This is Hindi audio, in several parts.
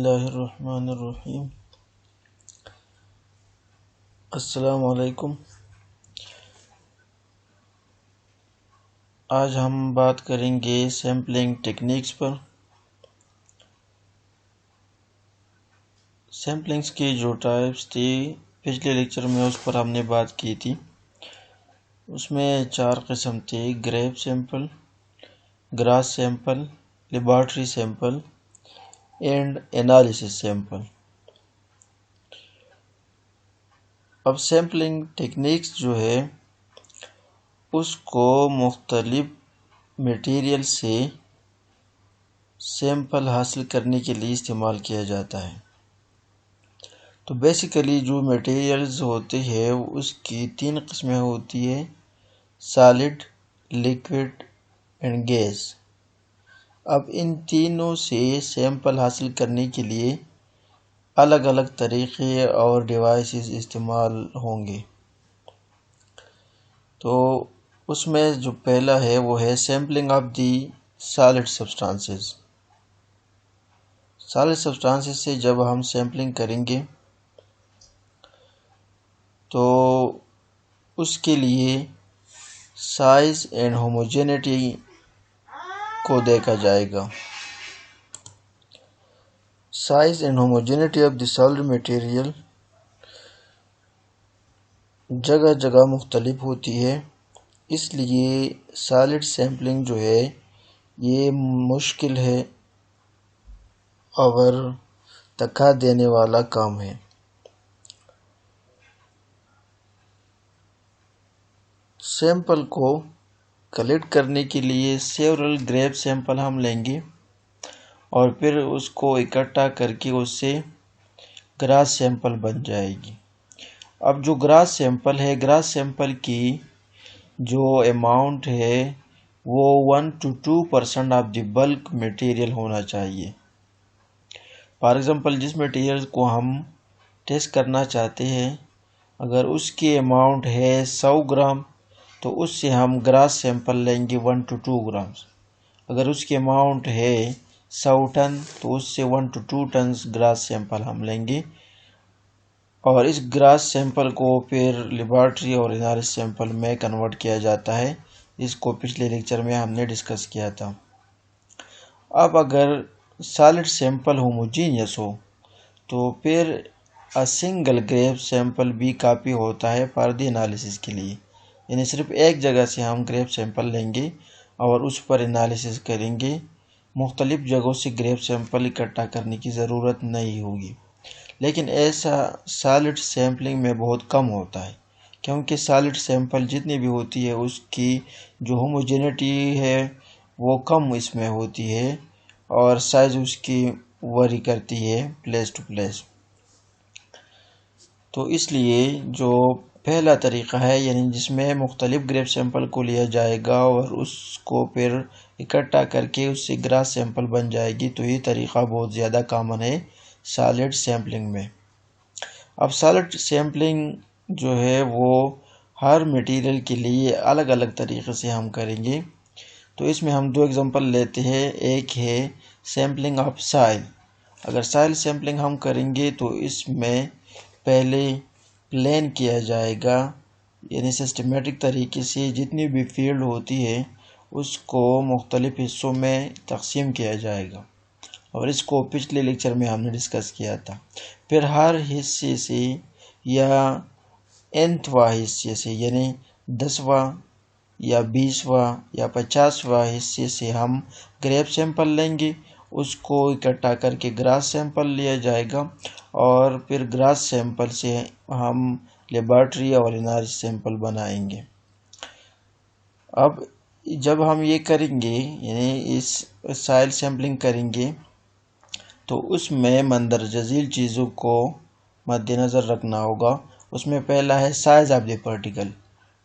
बिस्मिल्लाहिर्रहमानिर्रहीम। अस्सलाम वालेकुम। आज हम बात करेंगे सैम्पलिंग टेक्निक्स पर। सैम्पलिंग्स की जो टाइप्स थी पिछले लेक्चर में उस पर हमने बात की थी। उसमें 4 किस्म थी: grave sample, grass sample, laboratory sample and analysis sample. अब सैम्पलिंग टेक्निक्स जो है उसको मुख्तलिफ मटेरियल से सैंपल हासिल करने के लिए इस्तेमाल किया जाता है। तो बेसिकली जो मटेरियल्स होते हैं उसकी 3 किस्में होती है: सॉलिड, लिक्विड एंड गैस। अब इन तीनों से सैंपल हासिल करने के लिए अलग अलग तरीक़े और डिवाइसेस इस्तेमाल होंगे। तो उसमें जो पहला है वो है sampling of the solid substances. Solid substances से जब हम सैम्पलिंग करेंगे तो उसके लिए साइज एंड होमोजेनिटी को देखा जाएगा। Size and homogeneity of the solid material जगह जगह मुख्तलिफ होती है, इसलिए सॉलिड सैम्पलिंग जो है ये मुश्किल है और थका देने वाला काम है। सैंपल को कलेक्ट करने के लिए सेवरल ग्रेव सैंपल हम लेंगे और फिर उसको इकट्ठा करके उससे ग्रास सैंपल बन जाएगी। अब जो ग्रास सैंपल है, ग्रास सैंपल की जो अमाउंट है वो 1 to 2% of the bulk material होना चाहिए। फॉर एग्ज़ाम्पल जिस मटेरियल को हम टेस्ट करना चाहते हैं अगर उसकी अमाउंट है 100 ग्राम तो उससे हम ग्रास सैंपल लेंगे 1 to 2 ग्राम्स। अगर उसकी अमाउंट है 100 टन तो उससे 1 to 2 टन ग्रास सैंपल हम लेंगे और इस ग्रास सैंपल को फिर लेबॉरेटरी और एनालिसिस सैंपल में कन्वर्ट किया जाता है। इसको पिछले लेक्चर में हमने डिस्कस किया था। अब अगर सॉलिड सैंपल होमोजीनियस हो तो फिर सिंगल ग्रेव सैंपल भी काफ़ी होता है फॉर द एनालिसिस के लिए। यानी सिर्फ एक जगह से हम ग्रेव सैंपल लेंगे और उस पर एनालिसिस करेंगे। मुख्तलिफ जगहों से ग्रेव सैंपल इकट्ठा करने की ज़रूरत नहीं होगी। लेकिन ऐसा सॉलिड सैम्पलिंग में बहुत कम होता है, क्योंकि सॉलिड सैंपल जितनी भी होती है उसकी जो होमोजेनिटी है वो कम इसमें होती है और साइज़ उसकी वरी करती है प्लेस टू प्लेस। तो इसलिए जो पहला तरीक़ा है यानी जिसमें मुख्तलिफ ग्रेव सैंपल को लिया जाएगा और उसको फिर इकट्ठा करके उससे ग्रास सैंपल बन जाएगी, तो ये तरीक़ा बहुत ज़्यादा कॉमन है सॉलिड सैम्पलिंग में। अब सॉलिड सैम्पलिंग जो है वो हर मटेरियल के लिए अलग अलग तरीक़े से हम करेंगे। तो इसमें हम 2 एग्जांपल लेते हैं। एक है सैम्पलिंग ऑफ सॉइल। अगर सॉइल सैम्पलिंग हम करेंगे तो इसमें पहले प्लान किया जाएगा, यानी सिस्टमेटिक तरीके से जितनी भी फील्ड होती है उसको मुख्तलिफ हिस्सों में तकसीम किया जाएगा और इसको पिछले लेक्चर में हमने डिस्कस किया था। फिर हर हिस्से से या nthवां हिस्से से यानी 10वां या 20वां या 50वां हिस्से से हम ग्रेव सैंपल लेंगे, उसको इकट्ठा करके ग्रास सैंपल लिया जाएगा और फिर ग्रास सैंपल से हम लेबॉरेटरी और एनालिसिस सैंपल बनाएंगे। अब जब हम ये करेंगे यानी इस सॉइल सैंपलिंग करेंगे तो उसमें मंदर जजील चीज़ों को मद्देनज़र रखना होगा। उसमें पहला है साइज़ ऑफ द पार्टिकल,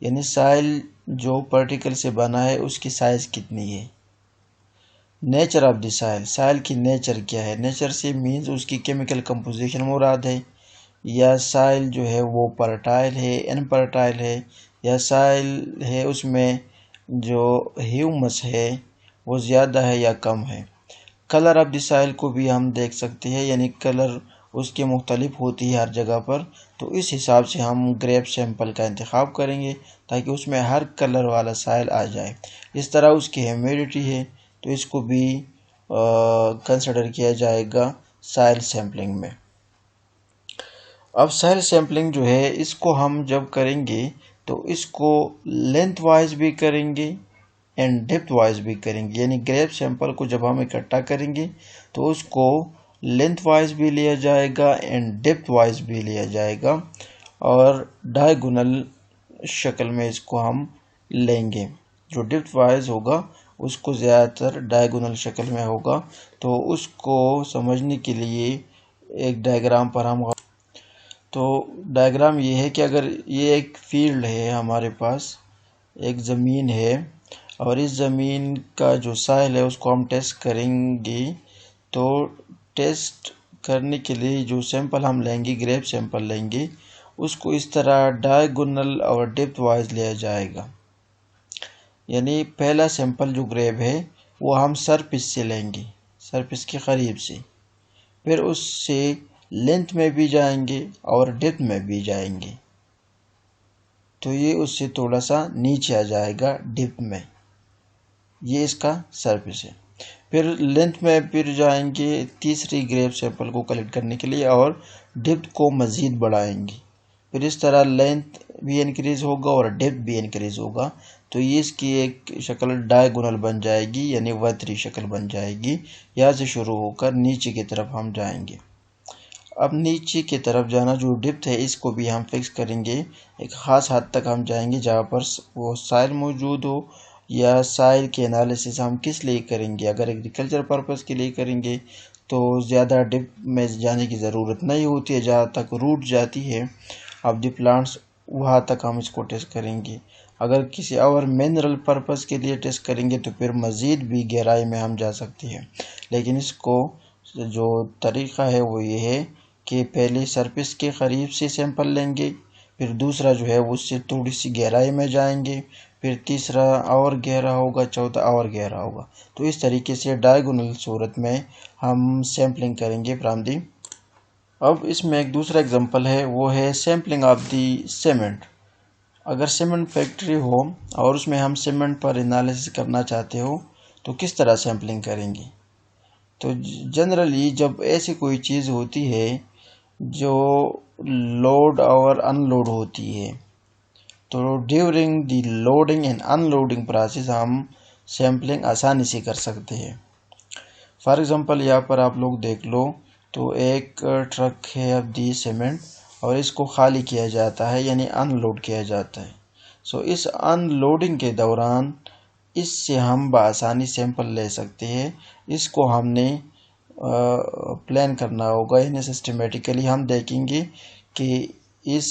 यानी सॉइल जो पार्टिकल से बना है उसकी साइज़ कितनी है। Nature of the soil, soil की नेचर क्या है। नेचर से मीन्स उसकी केमिकल कंपोजिशन मुराद है, या सॉइल जो है वो फर्टाइल है, इनफर्टाइल है, या सॉइल है उसमें जो ह्यूमस है वो ज़्यादा है या कम है। कलर ऑफ द साइल को भी हम देख सकते हैं, यानी कलर उसके मुख्तलिफ होती है हर जगह पर। तो इस हिसाब से हम ग्रेप सैंपल का इंतखाब करेंगे ताकि उसमें हर कलर वाला साइल आ जाए। इस तरह उसकी ह्यूमिडिटी है तो इसको भी कंसिडर किया जाएगा साइल सैम्पलिंग में। अब साइल सैम्पलिंग जो है इसको हम जब करेंगे तो इसको लेंथ वाइज भी करेंगे एंड डेप्थ वाइज भी करेंगे, यानी ग्रेप सैंपल को जब हम इकट्ठा करेंगे तो उसको लेंथ वाइज भी लिया जाएगा एंड डेप्थ वाइज भी लिया जाएगा और डायगोनल शक्ल में इसको हम लेंगे। जो डेप्थ वाइज होगा उसको ज़्यादातर डायगोनल शक्ल में होगा। तो उसको समझने के लिए एक डायग्राम पर हम, तो डायग्राम ये है कि अगर ये एक फील्ड है, हमारे पास एक ज़मीन है और इस ज़मीन का जो साइल है उसको हम टेस्ट करेंगे। तो टेस्ट करने के लिए जो सैंपल हम लेंगे, ग्रेप सैंपल लेंगे, उसको इस तरह डायगोनल और डेप्थ वाइज लिया जाएगा। यानी पहला सैंपल जो ग्रेप है वो हम सरफेस से लेंगे, सरफेस के करीब से, फिर उससे लेंथ में भी जाएंगे और डेप्थ में भी जाएंगे। तो ये उससे थोड़ा सा नीचे आ जाएगा डेप्थ में, ये इसका सरफेस है। फिर लेंथ में फिर जाएंगे तीसरी ग्रेप सैंपल को कलेक्ट करने के लिए और डेप्थ को मज़ीद बढ़ाएंगे। फिर इस तरह लेंथ भी इंक्रीज होगा और डेप्थ भी इंक्रीज होगा। तो ये इसकी एक शक्ल डायगोनल बन जाएगी, यानी वर्त्री शक्ल बन जाएगी। यहाँ से शुरू होकर नीचे की तरफ हम जाएंगे। अब नीचे की तरफ जाना, जो डेप्थ है इसको भी हम फिक्स करेंगे। एक ख़ास हद तक हम जाएंगे जहाँ पर वो साइल मौजूद हो, या साइल के एनालिसिस हम किस लिए करेंगे। अगर एग्रीकल्चर पर्पज़ के लिए करेंगे तो ज़्यादा डेप्थ में जाने की ज़रूरत नहीं होती है, जहाँ तक रूट जाती है ऑफ द प्लांट्स वहाँ तक हम इसको टेस्ट करेंगे। अगर किसी और मिनरल पर्पज़ के लिए टेस्ट करेंगे तो फिर मज़ीद भी गहराई में हम जा सकते हैं। लेकिन इसको जो तरीक़ा है वो ये है कि पहले सरफेस के करीब से सैंपल लेंगे, फिर दूसरा जो है उससे थोड़ी सी गहराई में जाएंगे, फिर तीसरा और गहरा होगा, चौथा और गहरा होगा। तो इस तरीके से डायगोनल सूरत में हम सैम्पलिंग करेंगे फ्रॉम दी। अब इसमें एक दूसरा एग्जांपल है, वो है सैम्पलिंग ऑफ दी सीमेंट। अगर सीमेंट फैक्ट्री हो और उसमें हम सीमेंट पर एनालिसिस करना चाहते हो तो किस तरह सैम्पलिंग करेंगे। तो जनरली जब ऐसी कोई चीज़ होती है जो लोड और अनलोड होती है, तो during the loading and unloading process हम सैम्पलिंग आसानी से कर सकते हैं। फॉर एग्जांपल यहाँ पर आप लोग देख लो, तो एक ट्रक है अब दी सीमेंट और इसको खाली किया जाता है, यानी अनलोड किया जाता है। सो इस अनलोडिंग के दौरान इससे हम बआसानी सैंपल ले सकते हैं। इसको हमने प्लान करना होगा, यानी सिस्टमेटिकली हम देखेंगे कि इस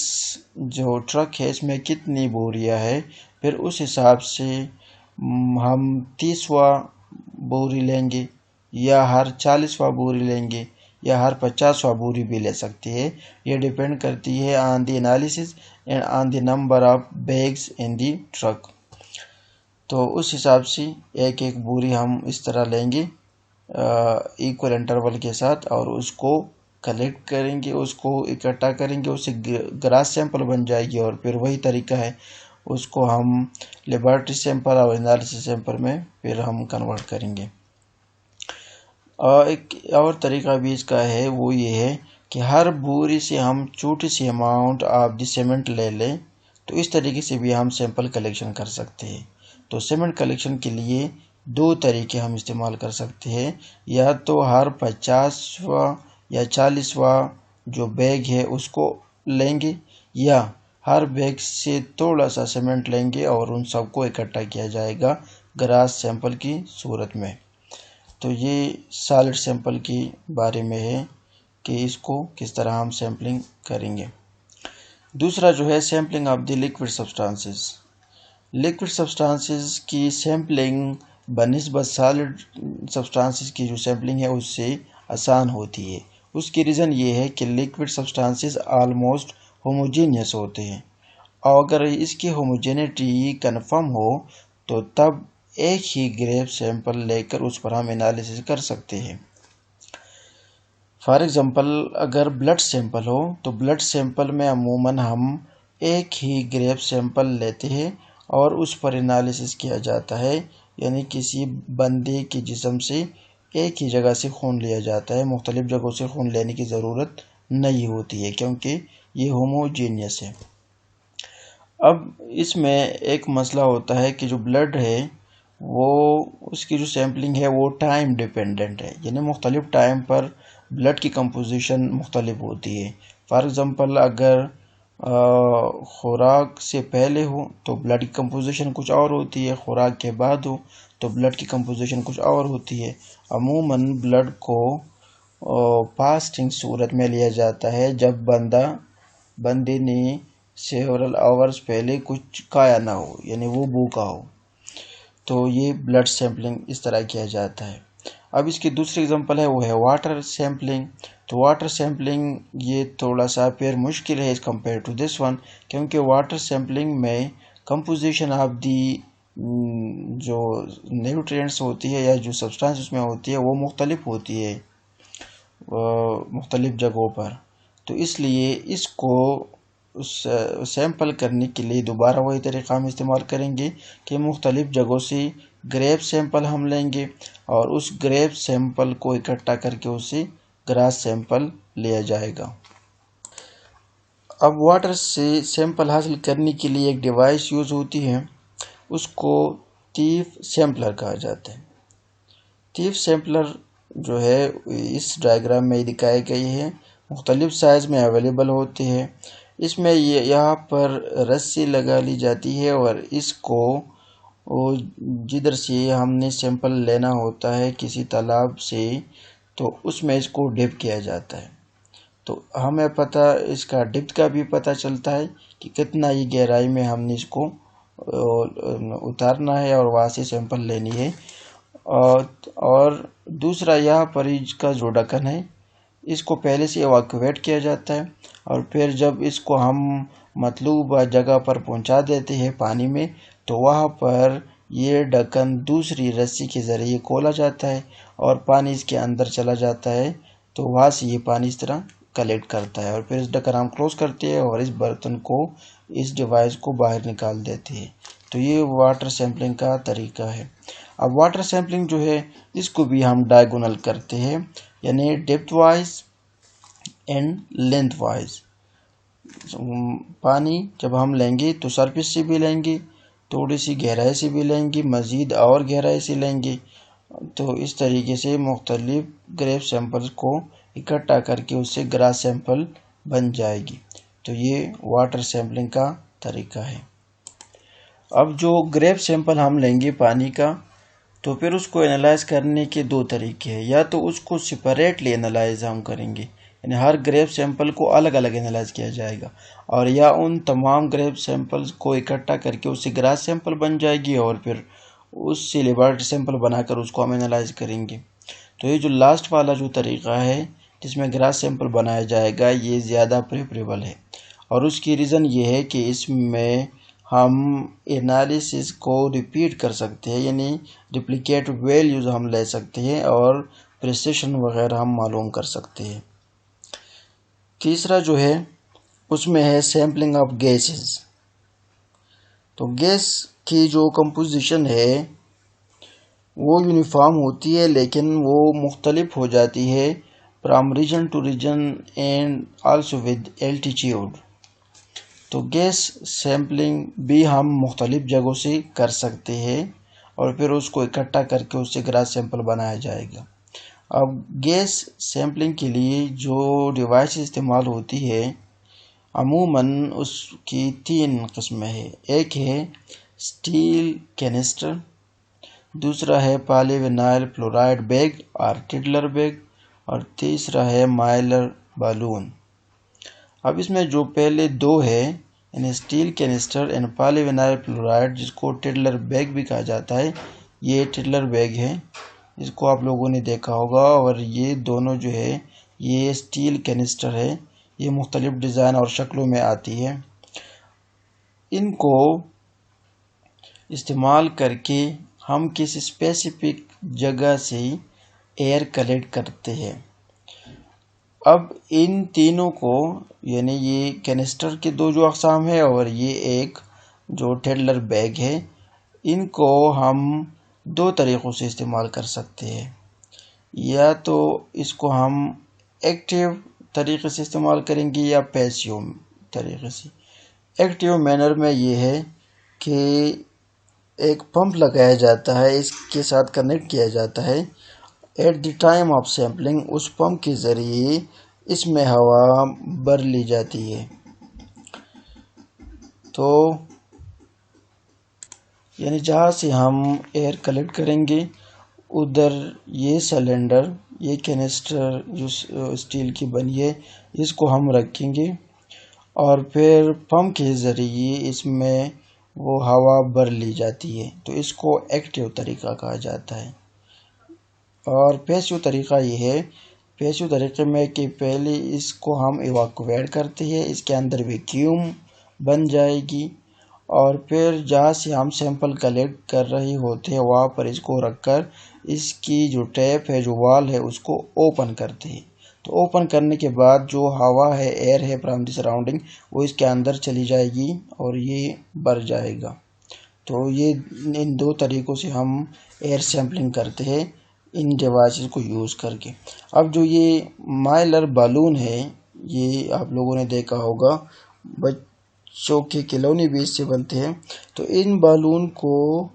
जो ट्रक है इसमें कितनी बोरियां है, फिर उस हिसाब से हम 30वां बोरी लेंगे या हर 40वां बोरी लेंगे या हर 50वां बोरी भी ले सकती है। ये डिपेंड करती है on the analysis and on the number of bags in the truck. तो उस हिसाब से एक एक बोरी हम इस तरह लेंगे इक्वल इंटरवल के साथ और उसको कलेक्ट करेंगे, उसको इकट्ठा करेंगे, उससे ग्रास सैंपल बन जाएगी और फिर वही तरीका है, उसको हम लेबोरेटरी सैंपल और एनालिसिस सैंपल में फिर हम कन्वर्ट करेंगे। एक और तरीका भी इसका है, वो ये है कि हर बोरी से हम छोटी सी अमाउंट ऑफ द सीमेंट ले लें। तो इस तरीके से भी हम सैंपल कलेक्शन कर सकते हैं। तो सीमेंट कलेक्शन के लिए दो तरीके हम इस्तेमाल कर सकते हैं, या तो हर 50वां या 40वां जो बैग है उसको लेंगे, या हर बैग से थोड़ा सा सीमेंट लेंगे और उन सबको इकट्ठा किया जाएगा ग्रास सैंपल की सूरत में। तो ये सॉलिड सैंपल के बारे में है कि इसको किस तरह हम सैम्पलिंग करेंगे। दूसरा जो है sampling of the liquid substances. Liquid substances की सैम्पलिंग बनिस्बत सॉलिड सब्सटेंसेस की जो सैम्पलिंग है उससे आसान होती है। उसकी रीज़न ये है कि लिक्विड सब्सटेंसेस आलमोस्ट होमोजीनियस होते हैं, और अगर इसकी होमोजेनिटी कन्फर्म हो तो तब एक ही ग्रेप सैंपल लेकर उस पर हम एनालिसिस कर सकते हैं। फॉर एग्ज़ाम्पल अगर ब्लड सैंपल हो तो ब्लड सैंपल में अमूमन हम एक ही ग्रेप सैंपल लेते हैं और उस पर एनालिसिस किया जाता है, यानी किसी बंदे के जिस्म से एक ही जगह से खून लिया जाता है, मुख्तलिफ जगहों से खून लेने की ज़रूरत नहीं होती है क्योंकि ये होमोजीनियस है। अब इसमें एक मसला होता है कि जो ब्लड है वो उसकी जो सैम्पलिंग है वो टाइम डिपेंडेंट है, यानी मुख्तलिफ टाइम पर ब्लड की कंपोजिशन मुख्तलिफ होती है। फॉर एग्ज़ाम्पल अगर खुराक से पहले हो तो ब्लड की कंपोजिशन कुछ और होती है, खुराक के बाद हो तो ब्लड की कंपोजिशन कुछ और होती है। अमूमन ब्लड को फास्टिंग सूरत में लिया जाता है जब बंदे ने सेवरल आवर्स पहले कुछ खाया ना हो, यानी वो भूखा हो, तो ये ब्लड सैंपलिंग इस तरह किया जाता है। अब इसकी दूसरी एग्जांपल है वो है वाटर सैंपलिंग। तो वाटर सैंपलिंग ये थोड़ा सा फिर मुश्किल है as compare to this one, क्योंकि वाटर सैंपलिंग में कंपोजिशन ऑफ दी जो न्यूट्रिएंट्स होती है या जो सब्सटेंस उसमें होती है वो मुख्तलिफ होती है मुख्तलिफ जगहों पर। तो इसलिए इसको सैंपल करने के लिए दोबारा वही तरीक़ा हम इस्तेमाल करेंगे कि मुख्तलिफ जगहों से ग्रेप सैंपल हम लेंगे और उस ग्रेप सैंपल को इकट्ठा करके उससे ग्रास सैंपल लिया जाएगा। अब वाटर से सैंपल हासिल करने के लिए एक डिवाइस यूज़ होती है, उसको थीफ सैंपलर कहा जाता है। थीफ सैंपलर जो है इस डायग्राम में दिखाई गई है, मुख्तलिफ साइज़ में अवेलेबल होते हैं। इसमें यहाँ पर रस्सी लगा ली जाती है और इसको जिधर से हमने सैंपल लेना होता है किसी तालाब से, तो उसमें इसको डिप किया जाता है। तो हमें पता इसका डिप्थ का भी पता चलता है कि कितना ही गहराई में हमने इसको उतारना है और वहाँ से सैंपल लेनी है। और दूसरा यहाँ पर इसका जो ढक्कन है इसको पहले से इवैक्यूएट किया जाता है और फिर जब इसको हम मतलूबा जगह पर पहुंचा देते हैं पानी में, तो वहाँ पर ये ढक्कन दूसरी रस्सी के ज़रिए खोला जाता है और पानी इसके अंदर चला जाता है। तो वहाँ से ये पानी इस तरह कलेक्ट करता है और फिर इस ढक्कन हम क्लोज करते हैं और इस बर्तन को, इस डिवाइस को बाहर निकाल देते हैं। तो ये वाटर सैंपलिंग का तरीका है। अब वाटर सैंपलिंग जो है इसको भी हम डायगोनल करते हैं, यानी depth wise and length wise. पानी जब हम लेंगे तो सरफेस से भी लेंगे, थोड़ी सी गहराई से भी लेंगे, मज़ीद और गहराई से लेंगे। तो इस तरीके से मुख्तलिफ ग्रेप सैंपल्स को इकट्ठा करके उससे ग्रास सैंपल बन जाएगी। तो ये वाटर सैंपलिंग का तरीका है। अब जो ग्रेप सैंपल हम लेंगे पानी का, तो फिर उसको एनालाइज करने के दो तरीके हैं। या तो उसको सेपरेटली एनालाइज हम करेंगे, यानी हर ग्रेप सैंपल को अलग अलग एनालाइज किया जाएगा, और या उन तमाम ग्रेप सैंपल्स को इकट्ठा करके उससे ग्रास सैंपल बन जाएगी और फिर उससे लेबोरेटरी सैंपल बनाकर उसको हम एनालाइज करेंगे। तो ये जो लास्ट वाला जो तरीक़ा है जिसमें ग्रास सैंपल बनाया जाएगा ये ज़्यादा प्रेफरेबल है, और उसकी रीज़न ये है कि इसमें हम एनालिसिस को रिपीट कर सकते हैं, यानी रिप्लिकेट वैल्यूज़ हम ले सकते हैं और प्रिसिशन वगैरह हम मालूम कर सकते हैं। तीसरा जो है उसमें है सैम्पलिंग ऑफ गैसेस। तो गैस की जो कंपोजिशन है वो यूनिफॉर्म होती है लेकिन वो मुख्तलिफ हो जाती है from region to region and also with altitude. तो गैस सैम्पलिंग भी हम मुख्तलिफ जगहों से कर सकते हैं और फिर उसको इकट्ठा करके उससे ग्रास सैंपल बनाया जाएगा। अब गैस सैम्पलिंग के लिए जो डिवाइस इस्तेमाल होती है अमूमन उसकी तीन किस्में हैं। एक है स्टील कैनिस्टर, दूसरा है पॉलीविनाइल फ्लोराइड बैग और टिडलर बैग, और तीसरा है माइलर बालून। अब इसमें जो पहले दो है यानी steel canister and polyvinyl fluoride, जिसको टिडलर बैग भी कहा जाता है, ये टिडलर बैग है, इसको आप लोगों ने देखा होगा। और ये दोनों जो है ये स्टील कैनिस्टर है, ये मुख्तलिफ डिज़ाइन और शक्लों में आती है। इनको इस्तेमाल करके हम किसी स्पेसिफिक जगह से एयर कलेक्ट करते हैं। अब इन तीनों को, यानी ये कैनिस्टर के दो जो अक़साम है और ये एक जो टेडलर बैग है, इनको हम दो तरीक़ों से इस्तेमाल कर सकते हैं। या तो इसको हम एक्टिव तरीक़े से इस्तेमाल करेंगे या पैसिव तरीक़े से। एक्टिव मैनर में ये है कि एक पंप लगाया जाता है, इसके साथ कनेक्ट किया जाता है। At the time of sampling उस पंप के ज़रिए इसमें हवा भर ली जाती है। तो यानी जहाँ से हम एयर कलेक्ट करेंगे उधर ये सिलेंडर, ये कैनिस्टर जो स्टील की बनी है, इसको हम रखेंगे और फिर पंप के ज़रिए इसमें वो हवा भर ली जाती है। तो इसको एक्टिव तरीक़ा कहा जाता है। और पैसिव तरीक़ा ये है, पैसिव तरीक़े में कि पहले इसको हम इवाक्यूएट करते हैं, इसके अंदर वैक्यूम बन जाएगी और फिर जहाँ से हम सैंपल कलेक्ट कर रहे होते हैं वहाँ पर इसको रखकर इसकी जो टैप है, जो वाल है, उसको ओपन करते हैं। तो ओपन करने के बाद जो हवा है, एयर है फ्रॉम द सराउंडिंग, वो इसके अंदर चली जाएगी और ये भर जाएगा। तो ये इन दो तरीक़ों से हम एयर सैम्पलिंग करते हैं इन डिवाइसेस को यूज़ करके। अब जो ये माइलर बालून है, ये आप लोगों ने देखा होगा, बच्चों के खिलौने भी इससे बनते हैं। तो इन बालून को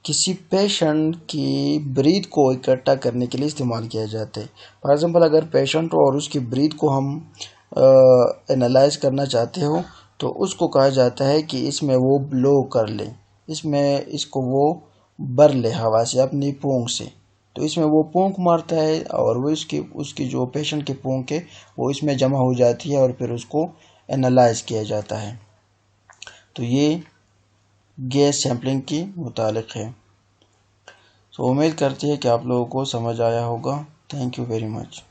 किसी पेशेंट की ब्रीथ को इकट्ठा करने के लिए इस्तेमाल किया जाता है। फॉर एग्ज़ाम्पल, अगर पेशेंट हो और उसकी ब्रीथ को हम एनालाइज करना चाहते हो तो उसको कहा जाता है कि इसमें वो ब्लो कर ले, इसमें इसको वो भर ले हवा से अपनी पूंछ से। तो इसमें वो पूंछ मारता है और वो उसकी जो पेशेंट की पूंछ है वो इसमें जमा हो जाती है और फिर उसको एनालाइज किया जाता है। तो ये गैस सैम्पलिंग के मुतालिक है। तो उम्मीद करते हैं कि आप लोगों को समझ आया होगा। Thank you very much.